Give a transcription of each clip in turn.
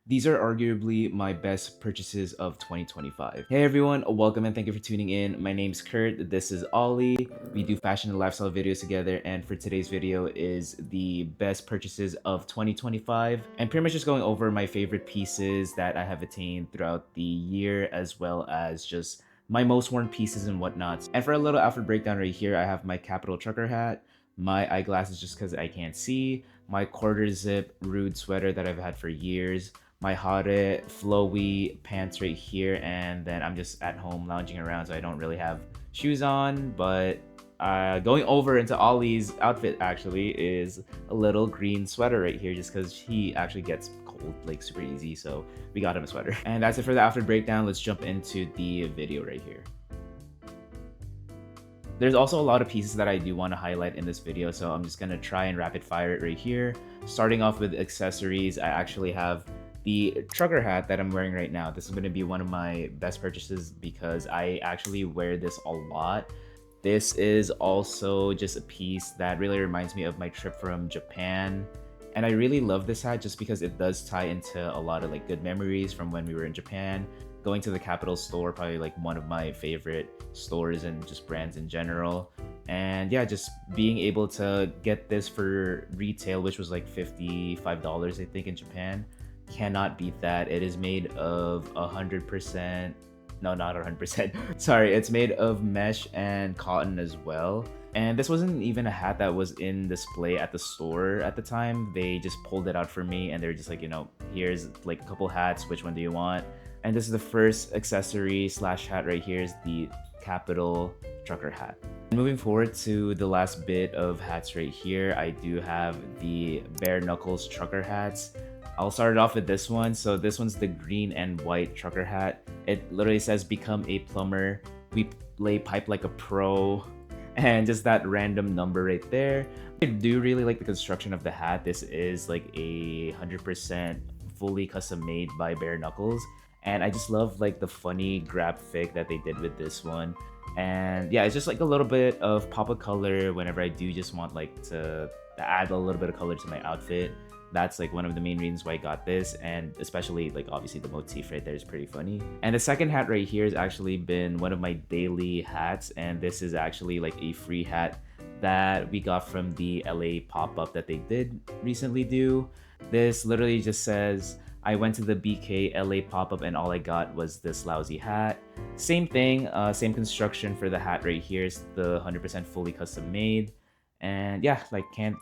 These are arguably my best purchases of 2025. Hey everyone, welcome and thank you for tuning in. My name's Kurt, this is Ollie. We do fashion and lifestyle videos together, and for today's video is the best purchases of 2025. And pretty much just going over my favorite pieces that I have attained throughout the year, as well as just my most worn pieces and whatnot. And for a little outfit breakdown right here, I have my Kapital trucker hat, my eyeglasses just because I can't see, my quarter zip rude sweater that I've had for years, my Hare flowy pants right here, and then I'm just at home lounging around, so I don't really have shoes on. But going over into Ollie's outfit actually is a little green sweater right here, just because he actually gets cold like super easy, so we got him a sweater. And that's it for the outfit breakdown. Let's jump into the video right here. There's also a lot of pieces that I do want to highlight in this video, so I'm just gonna try and rapid fire it right here. Starting off with accessories, I actually have the trucker hat that I'm wearing right now. This is going to be one of my best purchases because I actually wear this a lot. This is also just a piece that really reminds me of my trip from Japan. And I really love this hat just because it does tie into a lot of like good memories from when we were in Japan. Going to the Kapital store, probably like one of my favorite stores and just brands in general. And yeah, just being able to get this for retail, which was like $55 I think in Japan, cannot beat that. It is made of 100%, no, not 100%, sorry, it's made of mesh and cotton as well. And this wasn't even a hat that was in display at the store at the time. They just pulled it out for me and they were just like, here's like a couple hats, which one do you want? And this is the first accessory slash hat right here, is the Kapital trucker hat. Moving forward to the last bit of hats right here, I do have the bare knuckles trucker hats. I'll start it off with this one. So this one's the green and white trucker hat. It literally says become a plumber, we lay pipe like a pro, and just that random number right there. I do really like the construction of the hat. This is like a 100% fully custom made by Bare Knuckles, and I just love like the funny graphic that they did with this one. And yeah, it's just like a little bit of pop of color whenever I do just want like to add a little bit of color to my outfit. That's like one of the main reasons why I got this, and especially like obviously the motif right there is pretty funny. And the second hat right here has actually been one of my daily hats, and this is actually like a free hat that we got from the LA pop-up that they did recently do. This literally just says, I went to the BK LA pop-up and all I got was this lousy hat. Same thing, same construction for the hat right here. It's the 100% fully custom made. And yeah, like can't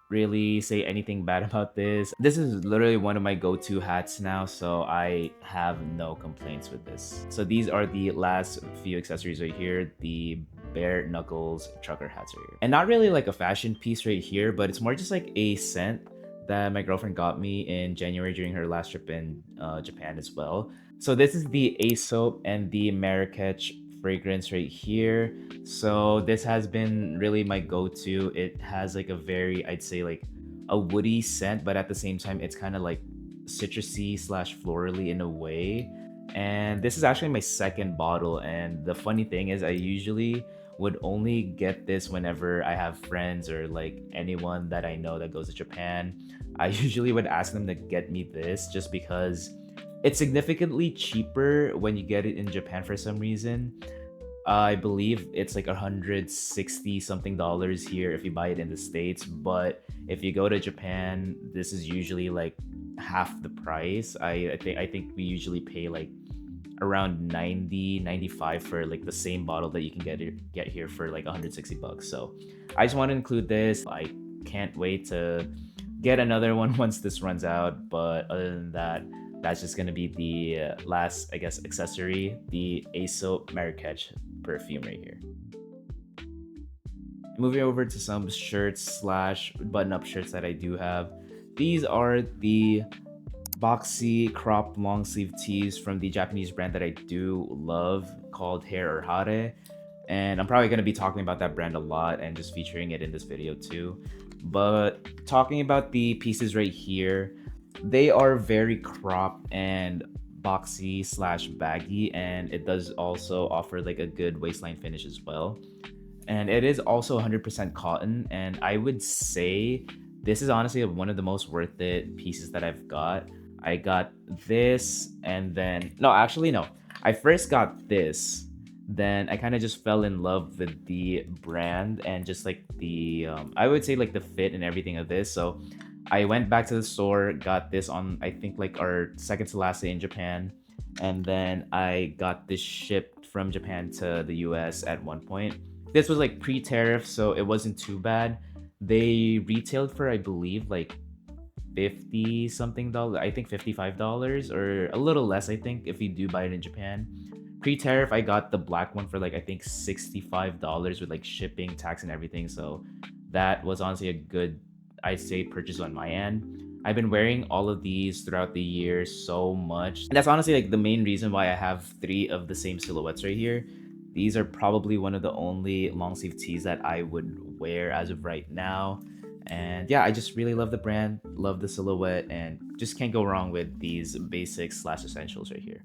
really say anything bad about this. This is literally one of my go-to hats now, so I have no complaints with this. So these are the last few accessories right here, the bare knuckles trucker hats right here. And not really like a fashion piece right here, but it's more just like a scent that my girlfriend got me in January during her last trip in Japan as well. So this is the Aesop and the Marrakech fragrance right here. So this has been really my go-to. It has like a very, I'd say like a woody scent, but at the same time it's kind of like citrusy slash florally in a way. And this is actually my second bottle, and the funny thing is I usually would only get this whenever I have friends or like anyone that I know that goes to Japan. I usually would ask them to get me this just because it's significantly cheaper when you get it in Japan for some reason. I believe it's like 160 something dollars here if you buy it in the States, but if you go to Japan, this is usually like half the price. I think we usually pay like around 90-95 for like the same bottle that you can get here for like 160 bucks. So I just want to include this. I can't wait to get another one once this runs out, but other than that, that's just gonna be the last, I guess, accessory, the Aesop Marrakech perfume right here. Moving over to some shirts slash button-up shirts that I do have. These are the boxy crop long sleeve tees from the Japanese brand that I do love called Hare or Hare. And I'm probably going to be talking about that brand a lot and just featuring it in this video too. But talking about the pieces right here, they are very cropped and boxy slash baggy, and it does also offer like a good waistline finish as well. And it is also 100% cotton, and I would say this is honestly one of the most worth it pieces that I've got. I got this, and then no, actually no. I first got this, then I kind of just fell in love with the brand and just like the I would say like the fit and everything of this. So I went back to the store, got this on I think like our second to last day in Japan, and then I got this shipped from Japan to the US at one point. This was like pre-tariff, so it wasn't too bad. They retailed for I believe like 50 something dollars. I think $55 or a little less, I think, if you do buy it in Japan. Pre-tariff, I got the black one for like I think $65 with like shipping, tax, and everything. So that was honestly a good, I'd say, purchase on my end. I've been wearing all of these throughout the year so much. And that's honestly like the main reason why I have three of the same silhouettes right here. These are probably one of the only long sleeve tees that I would wear as of right now. And yeah, I just really love the brand, love the silhouette, and just can't go wrong with these basics slash essentials right here.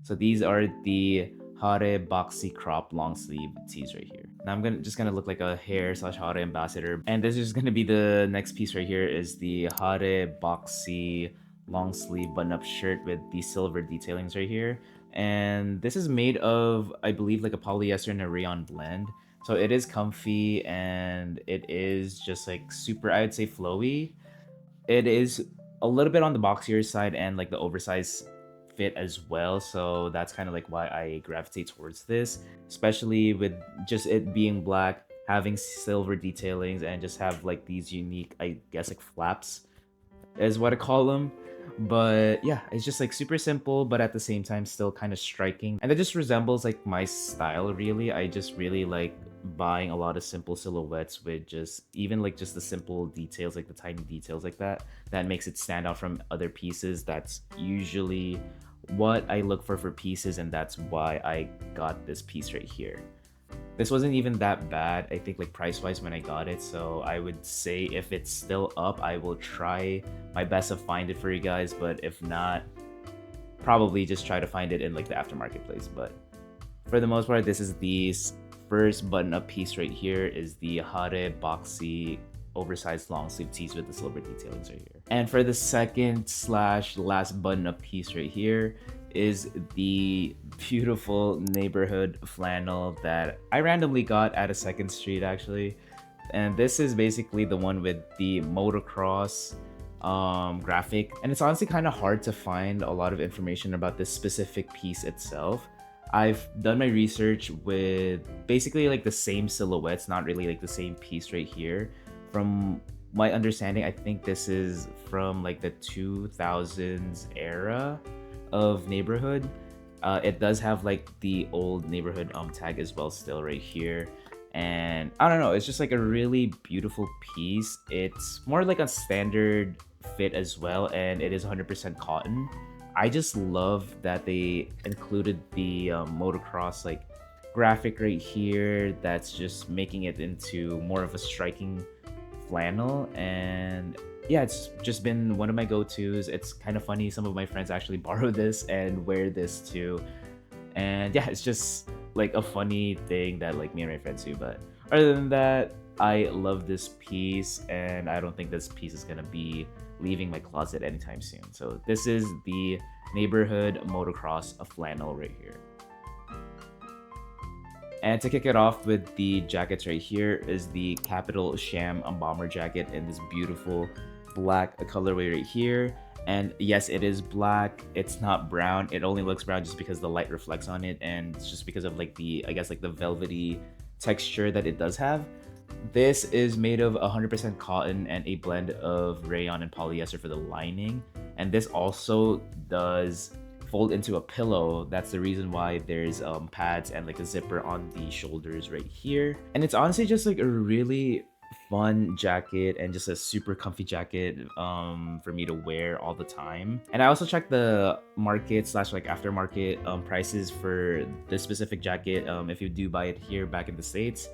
So these are the Hare boxy crop long sleeve tees right here. Now I'm just gonna look like a Hare slash Hare ambassador. And this is gonna be the next piece right here is the Hare boxy long sleeve button up shirt with the silver detailings right here. And this is made of, I believe, like a polyester and a rayon blend. So it is comfy and it is just like super, I would say, flowy. It is a little bit on the boxier side and like the oversized fit as well. So that's kind of like why I gravitate towards this, especially with just it being black, having silver detailings, and just have like these unique, I guess, like flaps is what I call them. But yeah, it's just like super simple, but at the same time still kind of striking. And it just resembles like my style really. I just really like buying a lot of simple silhouettes with just even like just the simple details, like the tiny details like that, that makes it stand out from other pieces. That's usually what I look for pieces, and that's why I got this piece right here. This wasn't even that bad, I think, like price wise when I got it. So I would say if it's still up, I will try my best to find it for you guys. But if not, probably just try to find it in like the aftermarket place. But for the most part, this is the first button up piece right here is the Hare boxy oversized long sleeve tees with the silver detailings right here. And for the second slash last button up piece right here is the beautiful neighborhood flannel that I randomly got at a Second Street actually. And this is basically the one with the motocross graphic. And it's honestly kind of hard to find a lot of information about this specific piece itself. I've done my research with basically like the same silhouettes, not really like the same piece right here. From my understanding, I think this is from like the 2000s era of neighborhood. It does have like the old neighborhood tag as well still right here. And I don't know, it's just like a really beautiful piece. It's more like a standard fit as well, and it is 100% cotton. I just love that they included the motocross like graphic right here. That's just making it into more of a striking flannel. And yeah, it's just been one of my go-tos. It's kind of funny, some of my friends actually borrow this and wear this too. And yeah, it's just like a funny thing that like me and my friends do. But other than that, I love this piece, and I don't think this piece is gonna be leaving my closet anytime soon. So this is the neighborhood motocross flannel right here. And to kick it off with the jackets right here is the Kapital Sham bomber jacket in this beautiful black colorway right here. And yes, it is black. It's not brown. It only looks brown just because the light reflects on it, and it's just because of like the, I guess, like the velvety texture that it does have. This is made of 100% cotton and a blend of rayon and polyester for the lining. And this also does fold into a pillow. That's the reason why there's pads and like a zipper on the shoulders right here. And it's honestly just like a really fun jacket and just a super comfy jacket for me to wear all the time. And I also checked the market slash like aftermarket prices for this specific jacket. If you do buy it here back in the States,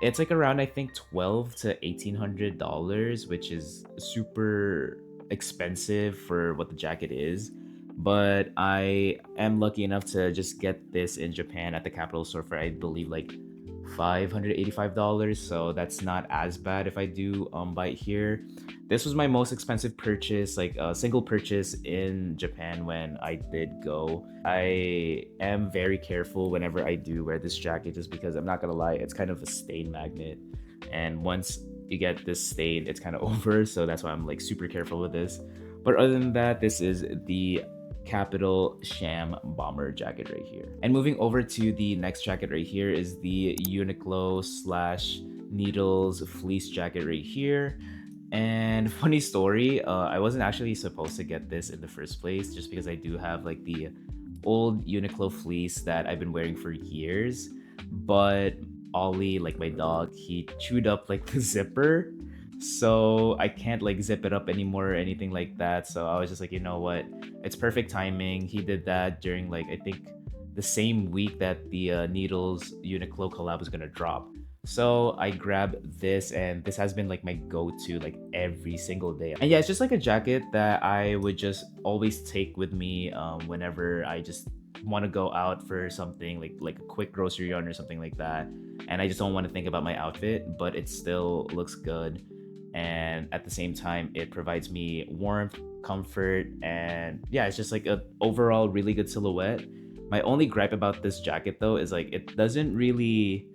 it's like around I think $1,200 to $1,800, which is super expensive for what the jacket is. But I am lucky enough to just get this in Japan at the Kapital store for I believe like $585, so that's not as bad if I do buy it here. This was my most expensive purchase, like a single purchase in Japan when I did go. I am very careful whenever I do wear this jacket, just because I'm not gonna lie, it's kind of a stain magnet, and once you get this stain, it's kind of over, so that's why I'm like super careful with this. But other than that, this is the Kapital Sham bomber jacket right here. And moving over to the next jacket right here is the Uniqlo slash Needles fleece jacket right here. And funny story, I wasn't actually supposed to get this in the first place, just because I do have like the old Uniqlo fleece that I've been wearing for years. But Ollie, like my dog, he chewed up like the zipper, so I can't like zip it up anymore or anything like that. So I was just like, you know what, it's perfect timing. He did that during like, I think, the same week that the Needles Uniqlo collab was gonna drop. So I grabbed this, and this has been like my go-to like every single day. And yeah, it's just like a jacket that I would just always take with me whenever I just want to go out for something like a quick grocery run or something like that, and I just don't want to think about my outfit, but it still looks good, and at the same time it provides me warmth, comfort, and yeah, it's just like a overall really good silhouette. My only gripe about this jacket though is like it doesn't really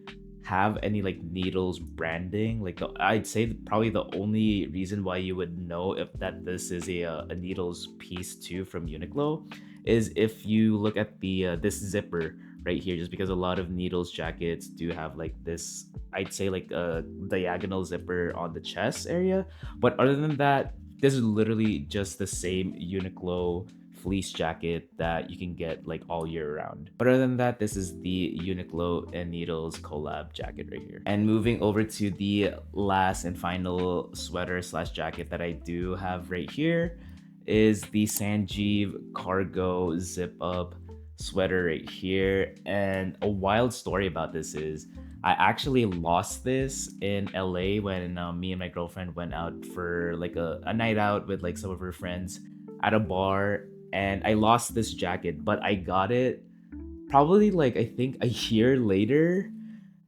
have any like Needles branding. Like I'd say probably the only reason why you would know if that this is a Needles piece too from Uniqlo is if you look at the this zipper right here, just because a lot of Needles jackets do have like this, I'd say like a diagonal zipper on the chest area. But other than that, this is literally just the same Uniqlo fleece jacket that you can get like all year round. But other than that, this is the Uniqlo and Needles collab jacket right here. And moving over to the last and final sweater slash jacket that I do have right here is the Sanjeev cargo zip up sweater right here. And a wild story about this is I actually lost this in LA when me and my girlfriend went out for like a night out with like some of her friends at a bar, and I lost this jacket, but I got it probably like I think a year later,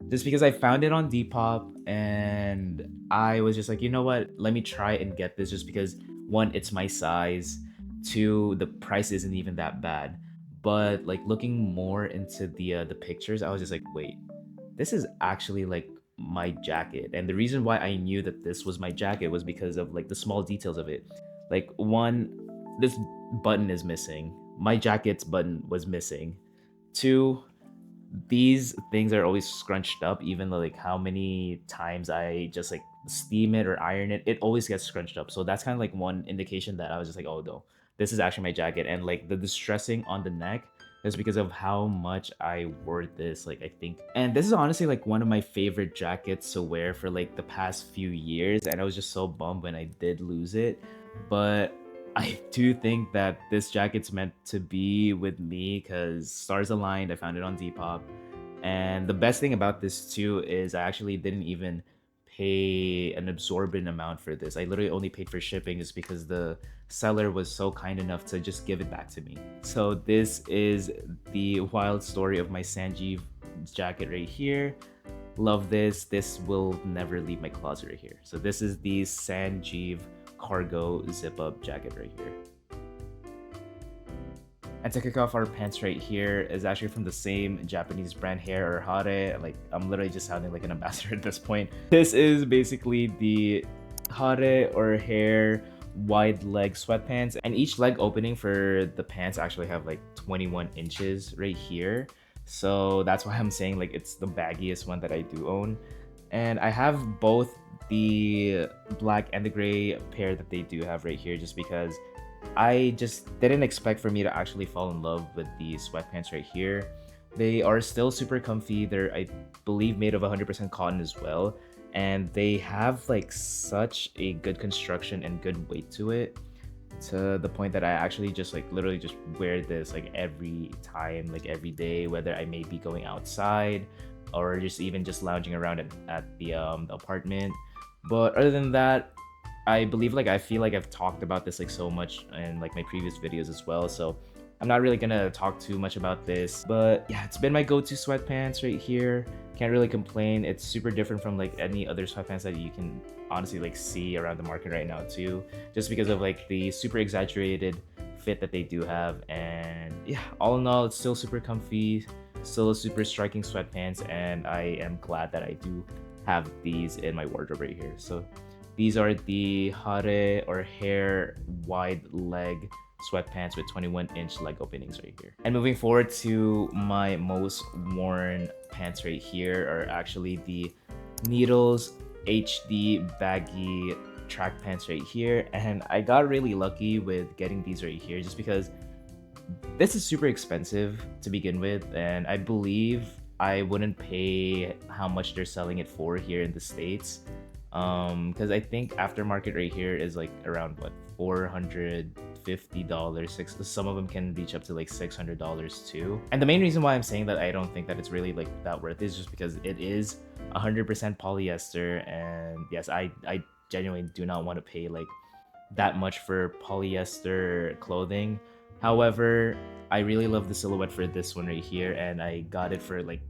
just because I found it on Depop, and I was just like, you know what, let me try and get this, just because one, it's my size, two, the price isn't even that bad. But like looking more into the pictures, I was just like, wait, this is actually like my jacket. And the reason why I knew that this was my jacket was because of like the small details of it. Like one, this button is missing. My jacket's button was missing. Two, these things are always scrunched up, even though like how many times I just like steam it or iron it, it always gets scrunched up. So that's kind of like one indication that I was just like, oh no, this is actually my jacket. And like the distressing on the neck is because of how much I wore this, like I think, and this is honestly like one of my favorite jackets to wear for like the past few years, and I was just so bummed when I did lose it. But I do think that this jacket's meant to be with me because stars aligned. I found it on Depop. And the best thing about this too is I actually didn't even pay an absorbent amount for this. I literally only paid for shipping just because the seller was so kind enough to just give it back to me. So this is the wild story of my Sanjeev jacket right here. Love this. This will never leave my closet right here. So this is the Sanjeev cargo zip up jacket right here. And to kick off, our pants right here is actually from the same Japanese brand, Hare or Hare. Like I'm literally just sounding like an ambassador at this point. This is basically the Hare or Hare wide leg sweatpants, and each leg opening for the pants actually have like 21 inches right here. So that's why I'm saying like it's the baggiest one that I do own. And I have both the black and the gray pair that they do have right here, just because I just didn't expect for me to actually fall in love with the sweatpants right here. They are still super comfy. They're, I believe, made of 100% cotton as well, and they have like such a good construction and good weight to it, to the point that I actually just like literally just wear this like every time, like every day, whether I may be going outside or just even just lounging around at the apartment. But other than that, I believe like I feel like I've talked about this like so much in like my previous videos as well. So I'm not really gonna talk too much about this, but yeah, it's been my go-to sweatpants right here. Can't really complain. It's super different from like any other sweatpants that you can honestly like see around the market right now too, just because of like the super exaggerated fit that they do have. And yeah, all in all, it's still super comfy, still a super striking sweatpants, and I am glad that I do have these in my wardrobe right here. So these are the Hare or Hare wide leg sweatpants with 21-inch leg openings right here. And moving forward to my most worn pants right here are actually the Needles HD baggy track pants right here. And I got really lucky with getting these right here just because this is super expensive to begin with, and I believe I wouldn't pay how much they're selling it for here in the States. Because I think aftermarket right here is like around what, $450. Some of them can reach up to like $600 too. And the main reason why I'm saying that I don't think that it's really like that worth it is just because it is 100% polyester, and yes, I genuinely do not want to pay like that much for polyester clothing. However, I really love the silhouette for this one right here, and I got it for like,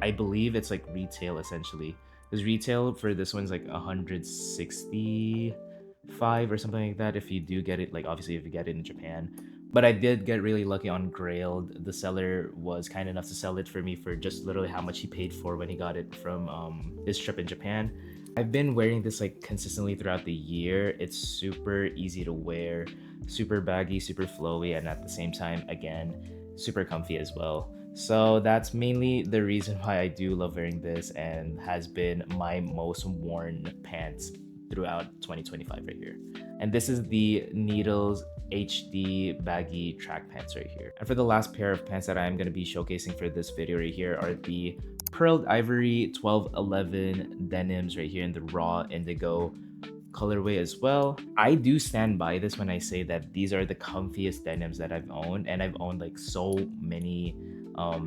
I believe it's like retail essentially. Because retail for this one's like 165 or something like that if you do get it, like obviously if you get it in Japan. But I did get really lucky on Grailed. The seller was kind enough to sell it for me for just literally how much he paid for when he got it from his trip in Japan. I've been wearing this like consistently throughout the year. It's super easy to wear, super baggy, super flowy, and at the same time, again, super comfy as well. So that's mainly the reason why I do love wearing this and has been my most worn pants throughout 2025 right here. And this is the Needles HD baggy track pants right here. And for the last pair of pants that I'm going to be showcasing for this video right here are the Pearled Ivory 1211 denims right here in the raw indigo colorway as well. I do stand by this when I say that these are the comfiest denims that I've owned, and I've owned like so many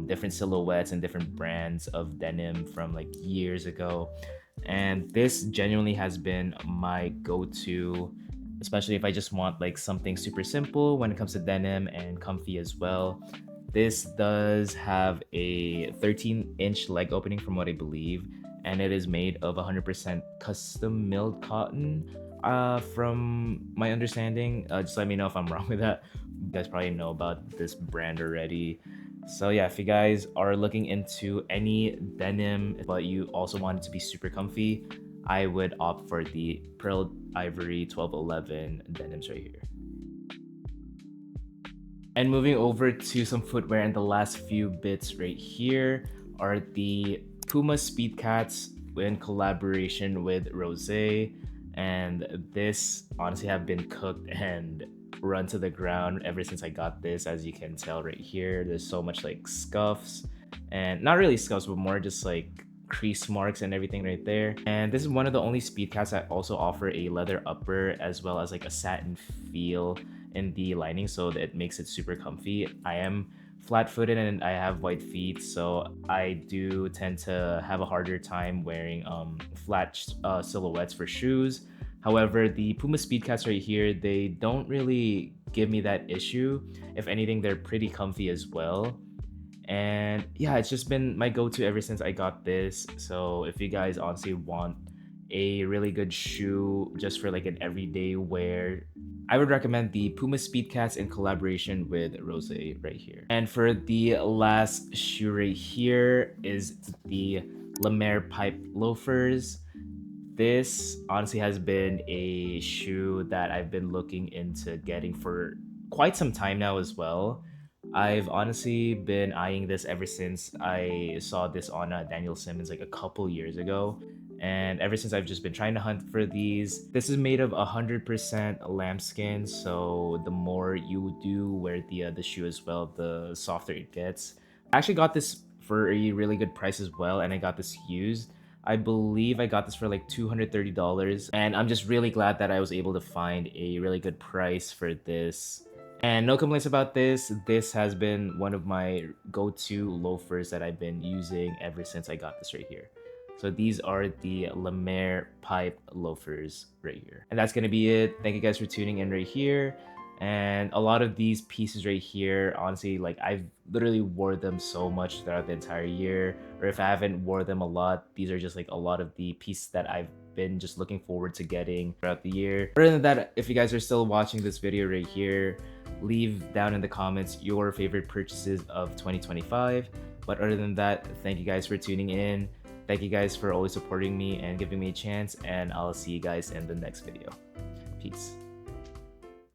different silhouettes and different brands of denim from like years ago, and this genuinely has been my go-to, especially if I just want like something super simple when it comes to denim and comfy as well. This does have a 13-inch leg opening from what I believe, and it is made of 100% custom milled cotton from my understanding. Just let me know if I'm wrong with that. You guys probably know about this brand already. So yeah, if you guys are looking into any denim but you also want it to be super comfy, I would opt for the Pearl Ivory 1211 denims right here. And moving over to some footwear, and the last few bits right here are the Puma Speed Cats in collaboration with Rose. And this honestly have been cooked and run to the ground ever since I got this. As you can tell right here, there's so much like scuffs, and not really scuffs, but more just like crease marks and everything right there. And this is one of the only speed cats that also offer a leather upper as well as like a satin feel in the lining, so that it makes it super comfy. I am flat-footed and I have white feet, so I do tend to have a harder time wearing flat silhouettes for shoes. However, the Puma Speed Cats right here, they don't really give me that issue. If anything, they're pretty comfy as well. And yeah, it's just been my go-to ever since I got this. So if you guys honestly want a really good shoe just for like an everyday wear, I would recommend the Puma Speed Cats in collaboration with Rose right here. And for the last shoe right here is the Lemaire Pipe Loafers. This honestly has been a shoe that I've been looking into getting for quite some time now as well. I've honestly been eyeing this ever since I saw this on Daniel Simmons like a couple years ago. And ever since I've just been trying to hunt for these. This is made of 100% lambskin, so the more you do wear the shoe as well, the softer it gets. I actually got this for a really good price as well, and I got this used. I believe I got this for like $230, and I'm just really glad that I was able to find a really good price for this. And no complaints about this. This has been one of my go-to loafers that I've been using ever since I got this right here. So these are the Lemaire Pipe Loafers right here. And that's gonna be it. Thank you guys for tuning in right here. And a lot of these pieces right here, honestly, like I've literally wore them so much throughout the entire year, or if I haven't wore them a lot, these are just like a lot of the pieces that I've been just looking forward to getting throughout the year. Other than that, if you guys are still watching this video right here, leave down in the comments your favorite purchases of 2025. But other than that, thank you guys for tuning in. Thank you guys for always supporting me and giving me a chance, and I'll see you guys in the next video. Peace.